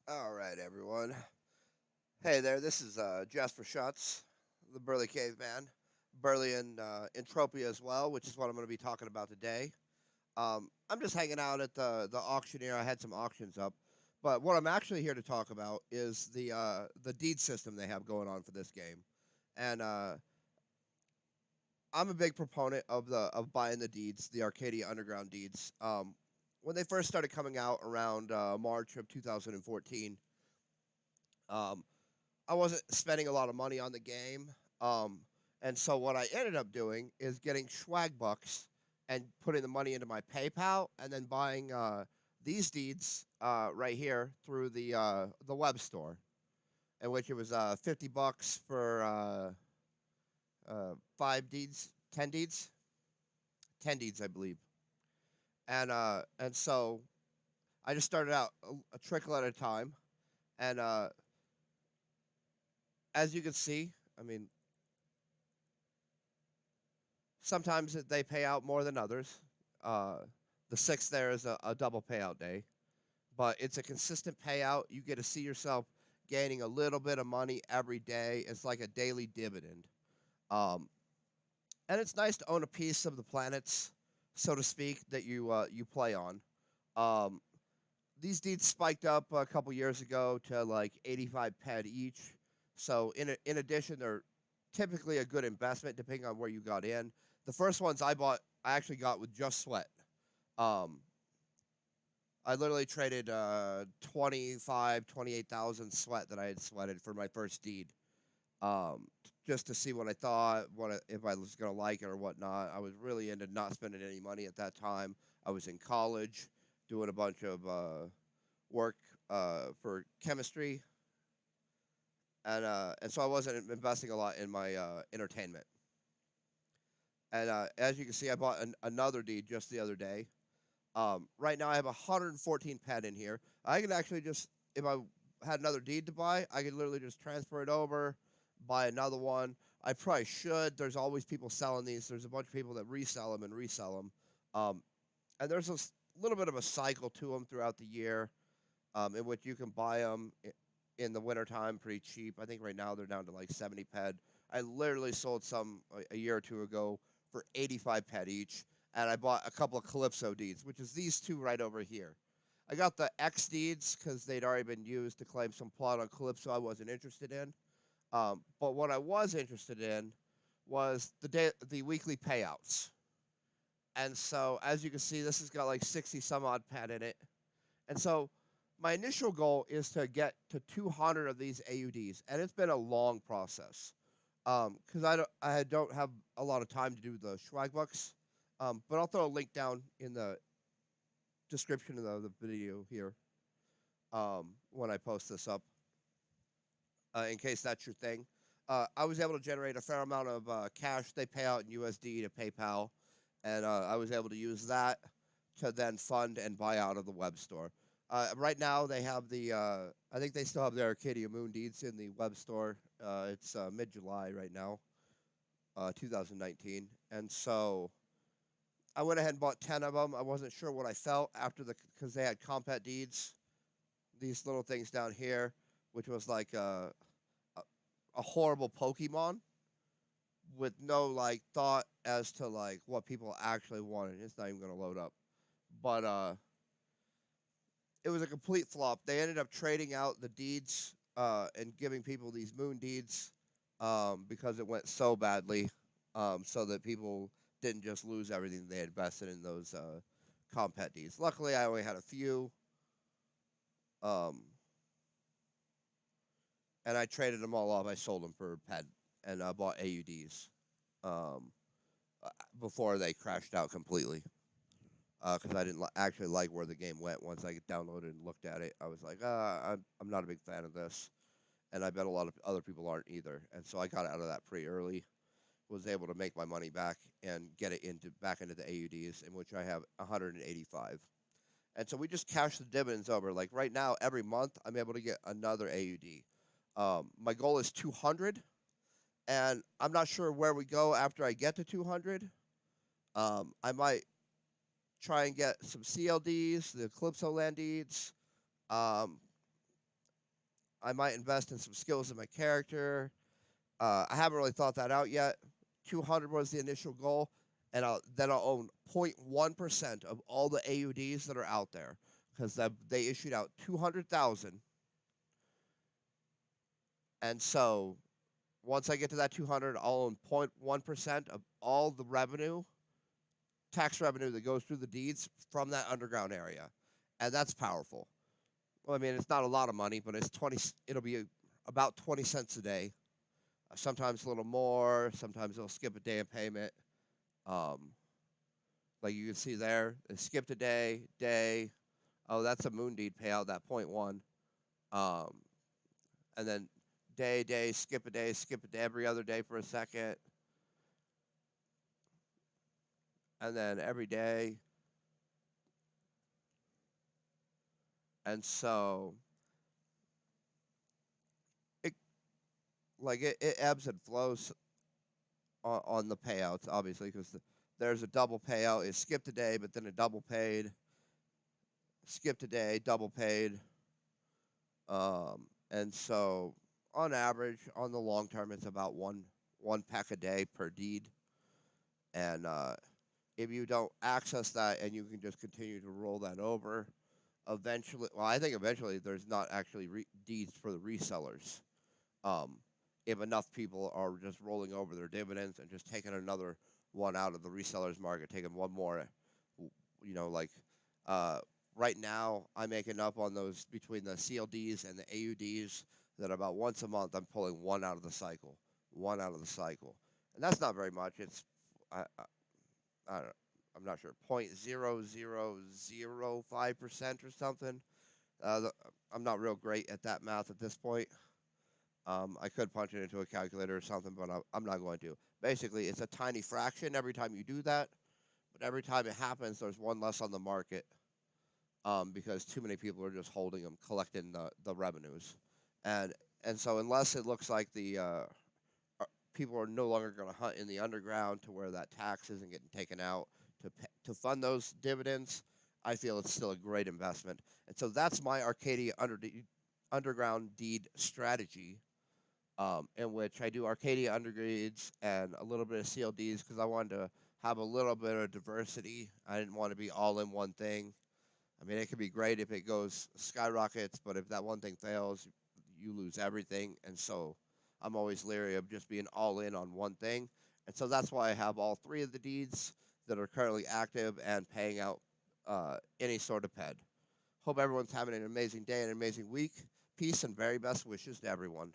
All right, everyone. Hey there, this is Jasper Schutz, the Burly Caveman. Burly and Entropia as well, which is what I'm going to be talking about today. I'm just hanging out at the auctioneer. I had some auctions up, but what I'm actually here to talk about is the deed system they have going on for this game, and I'm a big proponent of buying the deeds, the Arkadia Underground Deeds. When they first started coming out around March of 2014. Um, I wasn't spending a lot of money on the game. Um, and so what I ended up doing is getting swagbucks and putting the money into my PayPal and then buying these deeds right here through the web store, in which it was $50 for 5 deeds, 10 deeds, 10 deeds, I believe. And so I just started out a trickle at a time, and as you can see, I mean, sometimes they pay out more than others. Uh, the sixth there is a double payout day, but it's a consistent payout. You get to see yourself gaining a little bit of money every day. It's like a daily dividend. Um, and it's nice to own a piece of the planets, so to speak, that you play on. Um, these deeds spiked up a couple years ago to like 85 ped each. So in addition, they're typically a good investment depending on where you got in. The first ones I bought, I actually got with just sweat. Um, I literally traded 28,000 sweat that I had sweated for my first deed. Just to see what I thought, if I was gonna like it or whatnot. I was really into not spending any money at that time. I was in college, doing a bunch of work for chemistry, and so I wasn't investing a lot in my entertainment. And as you can see, I bought another deed just the other day. Right now, I have 114 ped in here. I could actually just, if I had another deed to buy, I could literally just transfer it over, buy another one. I probably should. There's always people selling these. There's a bunch of people that resell them and resell them. Um, and there's a little bit of a cycle to them throughout the year, in which you can buy them in the wintertime pretty cheap. I think right now they're down to like 70 ped. I literally sold some a year or two ago for 85 ped each, and I bought a couple of Calypso deeds, which is these two right over here. I got the X deeds because they'd already been used to claim some plot on Calypso I wasn't interested in. But what I was interested in was the weekly payouts. And so, as you can see, this has got like 60 some odd ped in it. And so my initial goal is to get to 200 of these AUDs, and it's been a long process because I don't have a lot of time to do the swagbucks. But I'll throw a link down in the description of the video here when I post this up, in case that's your thing. I was able to generate a fair amount of cash they pay out in USD to PayPal, and I was able to use that to then fund and buy out of the web store. Right now, they have I think they still have the Arkadia Moon Deeds in the web store. It's mid July right now, 2019. And so I went ahead and bought 10 of them. I wasn't sure what I felt because they had compat deeds, these little things down here, which was like a, a horrible Pokemon with no like thought as to like what people actually wanted. It's not even going to load up. But it was a complete flop. They ended up trading out the deeds and giving people these moon deeds because it went so badly, so that people didn't just lose everything they invested in those compat deeds. Luckily, I only had a few, um, and I traded them all off. I sold them for ped and bought AUDs um, before they crashed out completely. Because I didn't actually like where the game went once I downloaded and looked at it. I was like, I'm not a big fan of this, and I bet a lot of other people aren't either. And so I got out of that pretty early. Was able to make my money back and get it back into the AUDs, in which I have 185. And so we just cash the dividends over. Like right now, every month I'm able to get another AUD. My goal is 200, and I'm not sure where we go after I get to 200. I might try and get some CLDs, the Calypso Land Deeds, um, I might invest in some skills in my character. I haven't really thought that out yet. 200 was the initial goal, and then I'll own 0.1% of all the AUDs that are out there because they issued out 200,000, and so once I get to that 200, I'll own 0.1% of all the revenue, tax revenue that goes through the deeds from that underground area, and that's powerful. Well, I mean, it's not a lot of money, but it's 20. It'll be about 20 cents a day. Sometimes a little more. Sometimes they'll skip a day of payment. Um, like you can see there, they skipped a day. Oh, that's a moon deed payout. That point one. Um, and then day, skip a day, every other day for a second, and then every day. And so it it ebbs and flows on the payouts, obviously, because there's a double payout. It skipped a day, but then a double paid, skipped a day, double paid. And so on average, on the long term, it's about one pack a day per deed. And if you don't access that and you can just continue to roll that over, eventually, well, I think eventually there's not actually deeds for the resellers. Um, if enough people are just rolling over their dividends and just taking another one out of the resellers market, taking one more, like uh, right now I'm making up on those between the CLDs and the AUDs that about once a month I'm pulling one out of the cycle, and that's not very much. It's I don't know, I'm not sure 0.0005% or something. I'm not real great at that math at this point. I could punch it into a calculator or something, but I'm not going to. Basically, it's a tiny fraction every time you do that, but every time it happens, there's one less on the market because too many people are just holding them, collecting the revenues, and and so unless it looks like the people are no longer going to hunt in the underground to where that tax isn't getting taken out to fund those dividends, I feel it's still a great investment, and so that's my Underground Deed strategy, in which I do Arkadia Undergrades and a little bit of CLDs because I wanted to have a little bit of diversity. I didn't want to be all in one thing. I mean, it could be great if it goes skyrockets, but if that one thing fails, you lose everything. And so I'm always leery of just being all in on one thing. And so that's why I have all three of the deeds that are currently active and paying out any sort of PED. Hope everyone's having an amazing day and an amazing week. Peace and very best wishes to everyone.